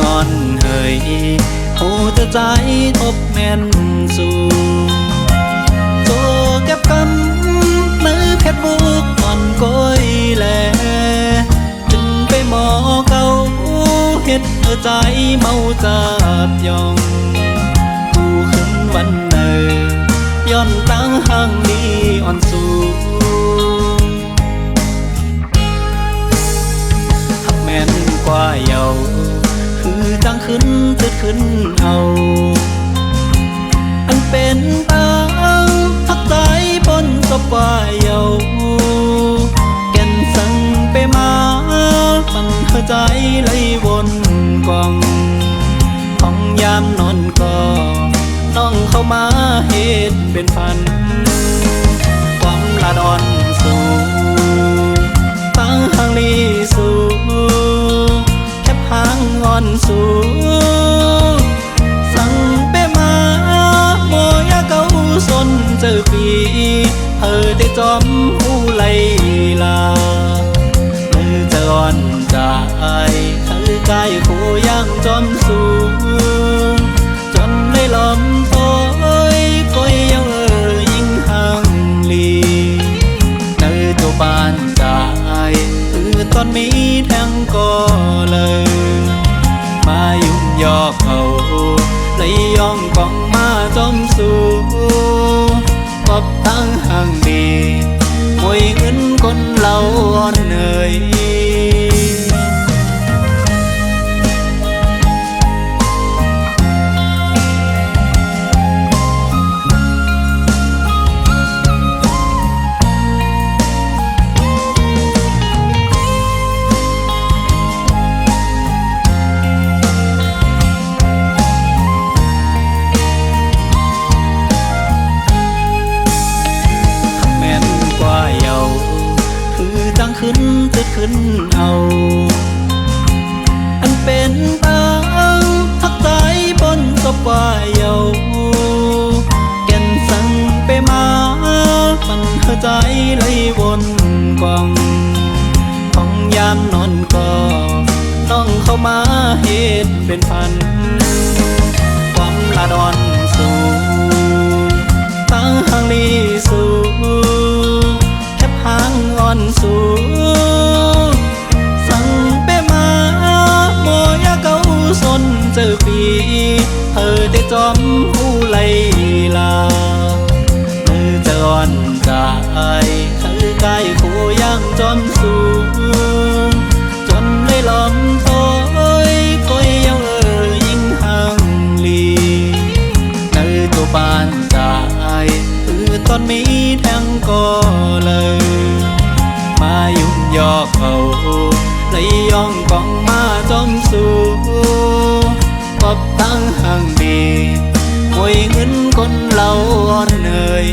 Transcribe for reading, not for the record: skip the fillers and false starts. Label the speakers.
Speaker 1: อ่อนเฮยหูจะใจทบแม่นสู่โจเก็บกำมือเพชรบุกอ่อนก้อยแลจึงไปหมอเก่าเฮ็ดใจเมาจับยองผู้ขึ้นวันเนยย้อนตั้งห่างนี้อ่อนสู่หักแม่นกว่าเยาคือจังขึ้นตึดขึ้นเอาอันเป็นตังหักใจบนศพกว่าเยาแก่นสั่งไปมามันหัวใจไหลวนกองของยามนอนก็น้องเข้ามาเหตุเป็นพันความลาดอ่อนสู่ตั้งห่างลีสู่แคบห่างอ่อนสู่สั่งไปมาโมยาเก่าสนเจอปีได้จอมหูไหลลามือจะอ่อนจากคือกายคู่ย่างจอมสูงจนได้ลมโต้ยก้อยยังยิ่งห่างลีเนื้อตัวบานจากคือตอนมีแทงก็เลยมายุ่งยอกเขาเลยย่องกองมาจอมสูงปอบทั้งห่างดีมวยเงินคนเราอ่อนเหนื่อยขึ้นตึดขึ้นเอาอันเป็นตังหักใจบนศพกว่าเยาแก่นสั่งไปมามันหัวใจไหลวนกองของยามนอนก็ต้องเข้ามาเหตุเป็นพันความลาดอ่อนสู่ตั้งห่างลีสู่แคบห่างอ่อนสู่สั่งไปมาโมยาเก่าสนเจอปีได้จอมหูไหลลามือจะอ่อนจากคือกายคู่ย่างจอมสูงจนได้ลมโต้ยก้อยยังยิ่งห่างลีเนื้อตัวบานจากคือตอนมีแทงก็เลยมายุ่งยอกเขาเลยย่องกองมาจอมสู่ปอบตั้งห่างดีมวยเงินคนเราอ่อนเหนื่อย